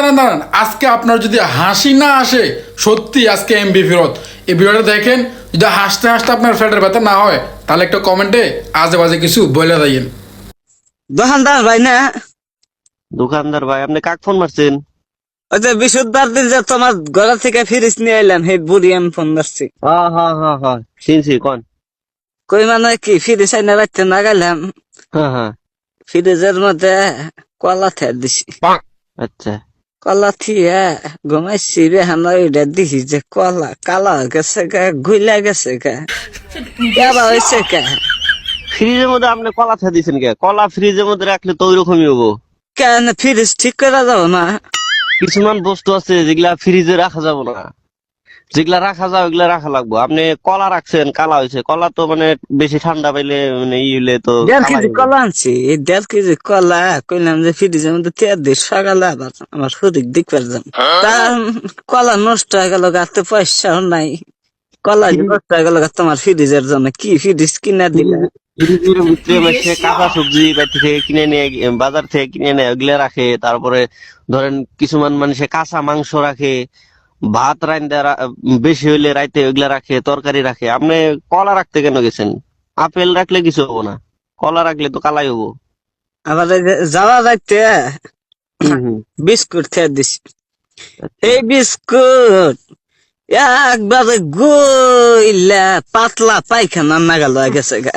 দাঁড়ান দাঁড়ান, আজকে আপনার যদি হাসি না আসে, সত্যি আজকে এমবি ফেরত। এই ভিডিওটা দেখেন, যদি হাসতে হাসতে আপনার ফ্ল্যাটের ব্যথা না হয়, তাহলে একটা কমেন্টে আজে বাজে কিছু বলে দেন। দোকানদার ভাই না? দোকানদার ভাই, আপনি কাক ফোন মারছেন? ওই যে বিশুদ্ধবার দিন যে তোমার ঘর থেকে ফিরিস নিয়ে এলাম, হে বুড়ি আমি ফোন ধরছি। হ্যাঁ হ্যাঁ হ্যাঁ হ্যাঁ, শুনছি কোন। কই মানে কি ফিরিস আইনা রাখতে না গেলাম, হ্যাঁ হ্যাঁ। ফ্রিজের মধ্যে কলা থে দিছি। আচ্ছা। কলা থিয়ে ঘুমাইছি রে, আমরা ওইটা দিছি যে কলা কালা হয়ে গেছে গা, গুইলা গেছে গা, কেবা হয়েছে কা। ফ্রিজের মধ্যে আপনি কলা থা দিয়েছেন কে? কলা ফ্রিজের মধ্যে রাখলে তো ওইরকমই হবো। কেন ফ্রিজ ঠিক করে যাবো না? কিছুমান বস্তু আছে যেগুলা ফ্রিজে রাখা যাবে না, যেগুলা রাখা যাবে ওগুলা রাখা লাগবে। আপনি কলা রাখছেন, কালা হয়েছে। কলা তো মানে বেশি ঠান্ডা পাইলে মানে ই হইলে তো 1.5 কালাই কেজি হবে। কলা আনছি, এই 1.5 কেজি কলা কইলাম যে ফ্রিজের মধ্যে তেল দিয়ে সকালে আবার আমার শরীর দিক পারলাম। তা কলা নষ্ট হয়ে গেল, গাতে পয়সাও নাই। কলা যে নষ্ট হয়ে গেল তোমার ফ্রিজের জন্য, কি ফ্রিজ কিনা দিলে? ফ্রিজের ভিতরে মাসে কাঁচা সবজি বাড়ি থেকে কিনে নিয়ে, বাজার থেকে কিনে নেয়, ওগুলা রাখে। তারপরে ধরেন কিছুমান মানুষে কাঁচা মাংস রাখে, ভাত রান্দা বেশি হইলে রাইতে ওইগুলা রাখে, তরকারি রাখে। আপনি কলা রাখতে কেন গেছেন? আপেল রাখলে কিছু হবো না, কলা রাখলে তো কালাই হবো। আবার এই যে যাওয়া যাইতে হম হম। বিস্কুট খেয়ে দিছি। আচ্ছা। এই বিস্কুট একবারে গইলা পাতলা পায়খানা নাগাল হয়ে গেছে গা।